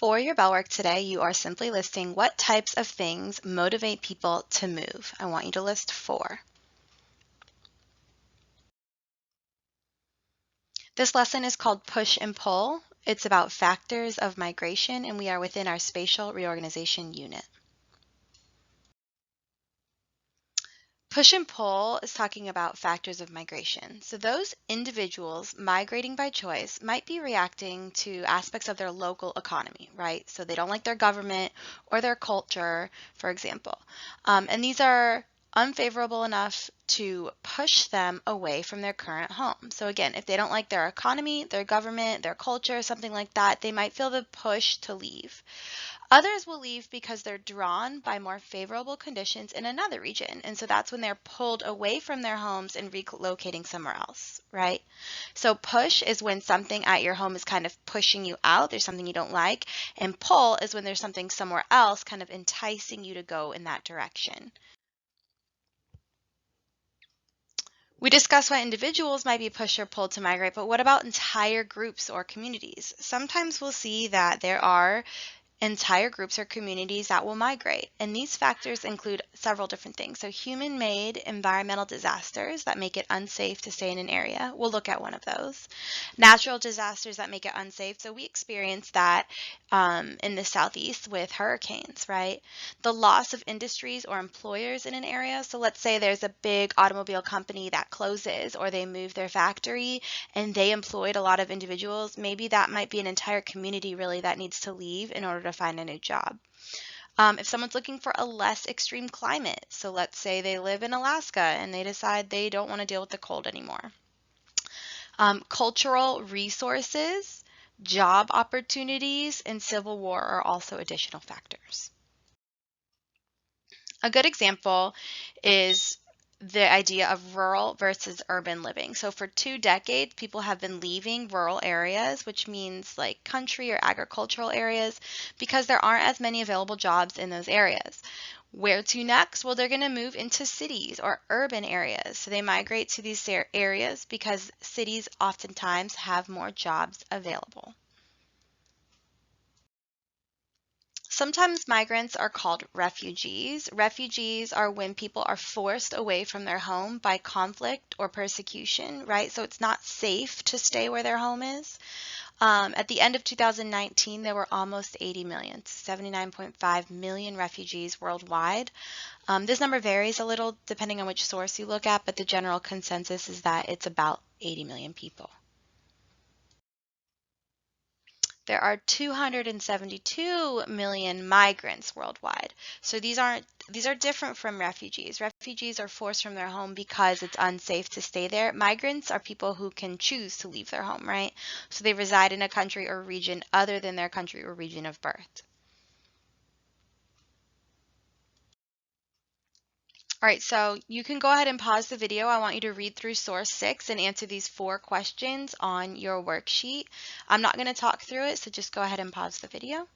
For your bell work today, you are simply listing what types of things motivate people to move. I want you to list 4. This lesson is called Push and Pull. It's about factors of migration, and we are within our spatial reorganization unit. Push and pull is talking about factors of migration. So those individuals migrating by choice might be reacting to aspects of their local economy, right? So they don't like their government or their culture, for example. And these are unfavorable enough to push them away from their current home. So again, if they don't like their economy, their government, their culture, something like that, they might feel the push to leave. Others will leave because they're drawn by more favorable conditions in another region. And so that's when they're pulled away from their homes and relocating somewhere else, right? So push is when something at your home is kind of pushing you out. There's something you don't like. And pull is when there's something somewhere else kind of enticing you to go in that direction. We discussed why individuals might be pushed or pulled to migrate, but what about entire groups or communities? Sometimes we'll see that there are entire groups or communities that will migrate. And these factors include several different things. So human-made environmental disasters that make it unsafe to stay in an area. We'll look at one of those. Natural disasters that make it unsafe. So we experience that in the southeast with hurricanes, right? The loss of industries or employers in an area. So let's say there's a big automobile company that closes or they move their factory and they employed a lot of individuals. Maybe that might be an entire community really that needs to leave in order to find a new job. If someone's looking for a less extreme climate, so let's say they live in Alaska and they decide they don't want to deal with the cold anymore. Cultural resources, job opportunities, and civil war are also additional factors. A good example is the idea of rural versus urban living. So for 2 decades, people have been leaving rural areas, which means like country or agricultural areas, because there aren't as many available jobs in those areas. Where to next? Well, they're going to move into cities or urban areas. So they migrate to these areas because cities oftentimes have more jobs available. Sometimes migrants are called refugees. Refugees are when people are forced away from their home by conflict or persecution, right? So it's not safe to stay where their home is. At the end of 2019, there were almost 80 million, 79.5 million refugees worldwide. This number varies a little depending on which source you look at, but the general consensus is that it's about 80 million people. There are 272 million migrants worldwide. So these are different from refugees. Refugees are forced from their home because it's unsafe to stay there. Migrants are people who can choose to leave their home, right? So they reside in a country or region other than their country or region of birth. All right, so you can go ahead and pause the video. I want you to read through source 6 and answer these 4 questions on your worksheet. I'm not going to talk through it, so just go ahead and pause the video.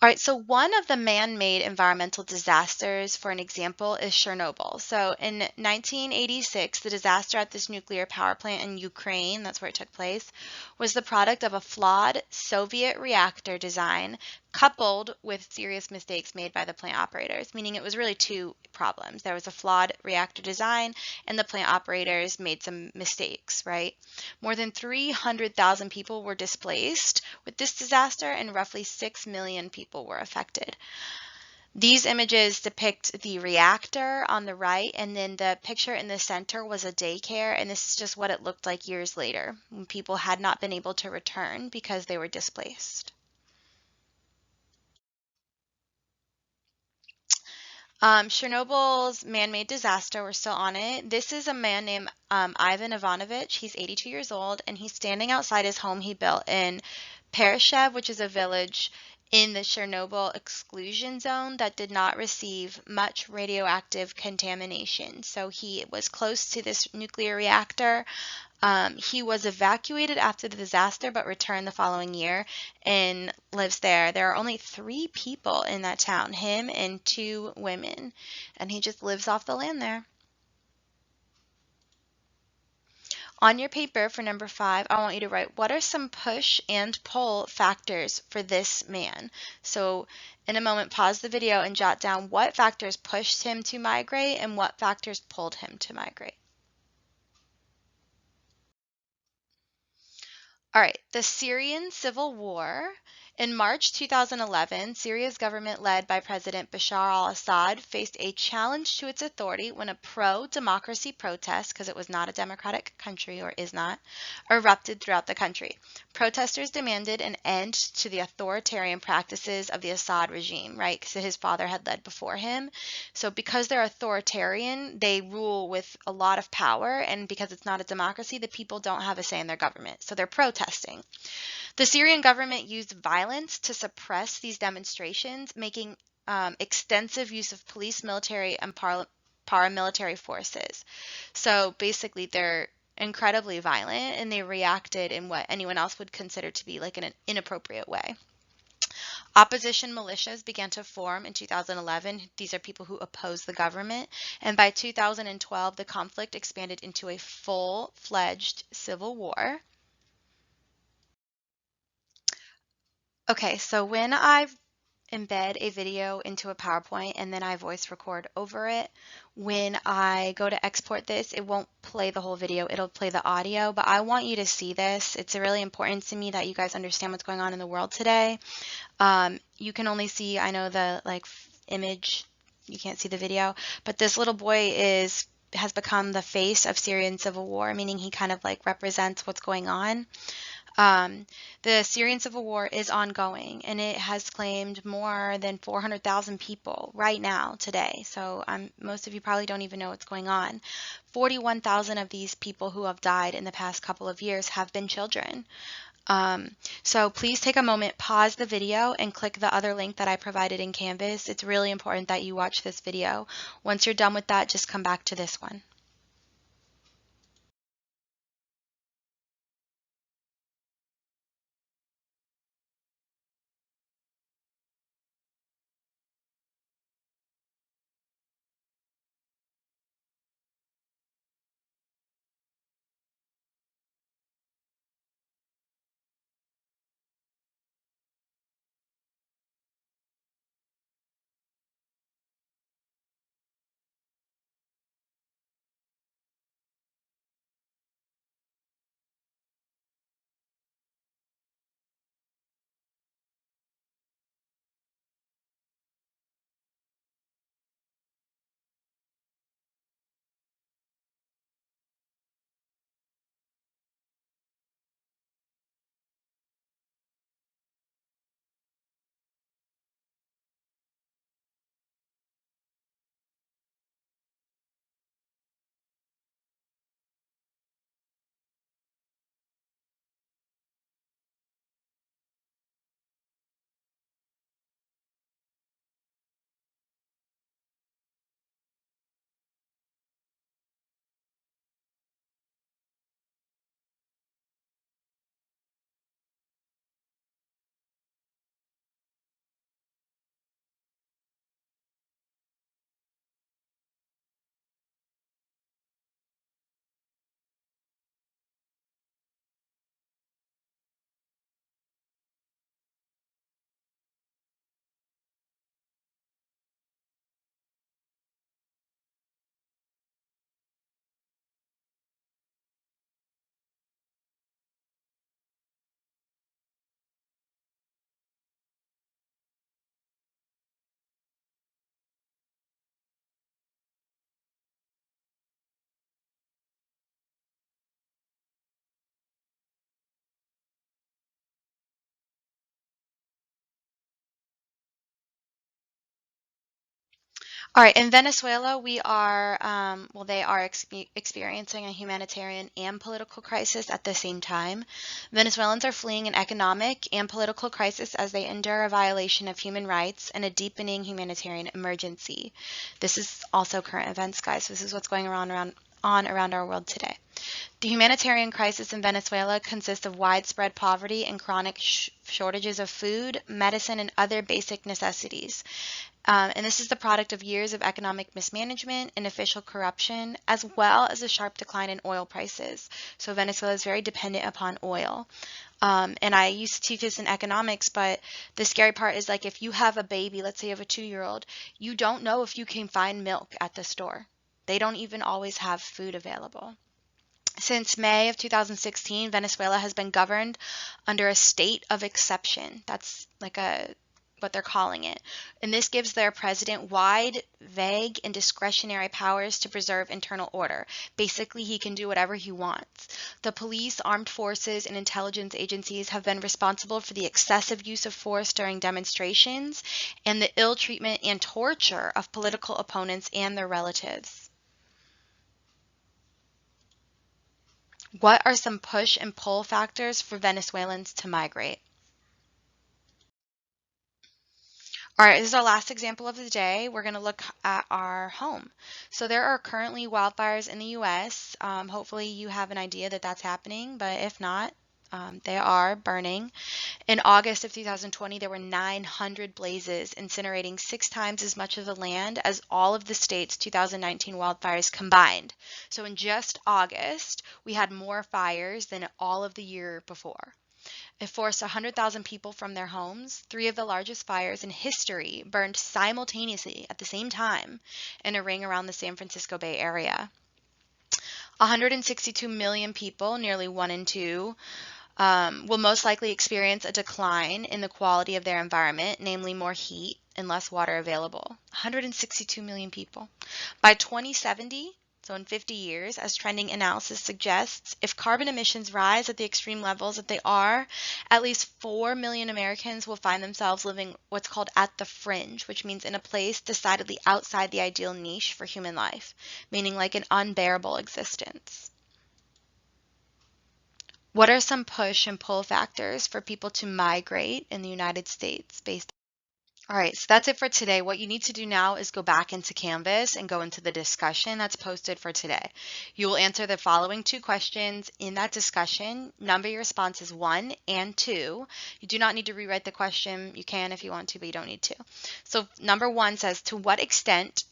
All right, so one of the man-made environmental disasters, for an example, is Chernobyl. So in 1986, the disaster at this nuclear power plant in Ukraine, that's where it took place, was the product of a flawed Soviet reactor design coupled with serious mistakes made by the plant operators, meaning it was really 2 problems. There was a flawed reactor design and the plant operators made some mistakes, right? More than 300,000 people were displaced with this disaster and roughly 6 million people were affected. These images depict the reactor on the right, and then the picture in the center was a daycare, and this is just what it looked like years later when people had not been able to return because they were displaced. Chernobyl's man-made disaster, we're still on it. This is a man named Ivanovich. He's 82 years old, and he's standing outside his home he built in Pereshev, which is a village in the Chernobyl exclusion zone that did not receive much radioactive contamination. So he was close to this nuclear reactor. He was evacuated after the disaster but returned the following year and lives there. There are only 3 people in that town, him and 2 women, and he just lives off the land there. On your paper for number 5, I want you to write, what are some push and pull factors for this man? So in a moment, pause the video and jot down what factors pushed him to migrate and what factors pulled him to migrate. All right, the Syrian Civil War. In March 2011, Syria's government, led by President Bashar al-Assad, faced a challenge to its authority when a pro-democracy protest, because it was not a democratic country or is not, erupted throughout the country. Protesters demanded an end to the authoritarian practices of the Assad regime, right? Because his father had led before him. So because they're authoritarian, they rule with a lot of power, and because it's not a democracy, the people don't have a say in their government. So they're protesting. The Syrian government used violence to suppress these demonstrations, making extensive use of police, military, and paramilitary forces. So basically, they're incredibly violent, and they reacted in what anyone else would consider to be like an inappropriate way. Opposition militias began to form in 2011. These are people who oppose the government. And by 2012, the conflict expanded into a full-fledged civil war. Okay, so when I embed a video into a PowerPoint and then I voice record over it, when I go to export this, it won't play the whole video, it'll play the audio, but I want you to see this. It's really important to me that you guys understand what's going on in the world today. You can only see, I know, the image, you can't see the video, but this little boy has become the face of Syrian Civil War, meaning he kind of represents what's going on. The Syrian Civil War is ongoing, and it has claimed more than 400,000 people right now, today. So most of you probably don't even know what's going on. 41,000 of these people who have died in the past couple of years have been children. So please take a moment, pause the video, and click the other link that I provided in Canvas. It's really important that you watch this video. Once you're done with that, just come back to this one. All right, in Venezuela, they are experiencing a humanitarian and political crisis at the same time. Venezuelans are fleeing an economic and political crisis as they endure a violation of human rights and a deepening humanitarian emergency. This is also current events, guys. This is what's going around our world today. The humanitarian crisis in Venezuela consists of widespread poverty and chronic shortages of food, medicine, and other basic necessities. And this is the product of years of economic mismanagement and official corruption, as well as a sharp decline in oil prices. So Venezuela is very dependent upon oil. And I used to teach this in economics, but the scary part is like if you have a baby, let's say you have a 2-year-old, you don't know if you can find milk at the store. They don't even always have food available. Since May of 2016, Venezuela has been governed under a state of exception. That's like a what they're calling it. And this gives their president wide, vague, and discretionary powers to preserve internal order. Basically, he can do whatever he wants. The police, armed forces, and intelligence agencies have been responsible for the excessive use of force during demonstrations and the ill treatment and torture of political opponents and their relatives. What are some push and pull factors for Venezuelans to migrate? All right, this is our last example of the day. We're going to look at our home. So there are currently wildfires in the U.S. Hopefully you have an idea that that's happening, but if not, they are burning. In August of 2020, there were 900 blazes, incinerating 6 times as much of the land as all of the state's 2019 wildfires combined. So in just August, we had more fires than all of the year before. It forced 100,000 people from their homes. 3 of the largest fires in history burned simultaneously at the same time in a ring around the San Francisco Bay Area. 162 million people, nearly 1 in 2, will most likely experience a decline in the quality of their environment, namely more heat and less water available. 162 million people. By 2070, so in 50 years, as trending analysis suggests, if carbon emissions rise at the extreme levels that they are, at least 4 million Americans will find themselves living what's called at the fringe, which means in a place decidedly outside the ideal niche for human life, meaning like an unbearable existence. What are some push and pull factors for people to migrate in the United States based? All right, so that's it for today. What you need to do now is go back into Canvas and go into the discussion that's posted for today. You will answer the following 2 questions in that discussion. Number your responses 1 and 2. You do not need to rewrite the question. You can if you want to, but you don't need to. So number 1 says, to what extent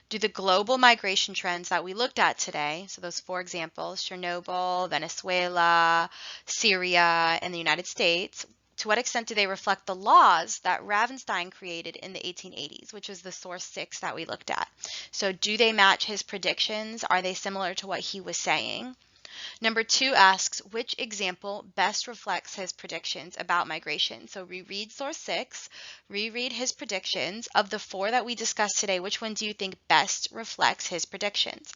do the global migration trends that we looked at today, so those 4 examples, Chernobyl, Venezuela, Syria, and the United States, to what extent do they reflect the laws that Ravenstein created in the 1880s, which was the source 6 that we looked at? So do they match his predictions? Are they similar to what he was saying? Number 2 asks, which example best reflects his predictions about migration? So reread source 6, reread his predictions. Of the 4 that we discussed today, which one do you think best reflects his predictions?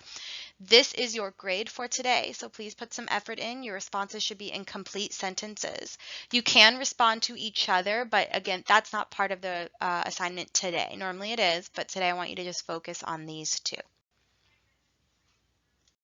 This is your grade for today, so please put some effort in. Your responses should be in complete sentences. You can respond to each other, but again, that's not part of the assignment today. Normally it is, but today I want you to just focus on these 2.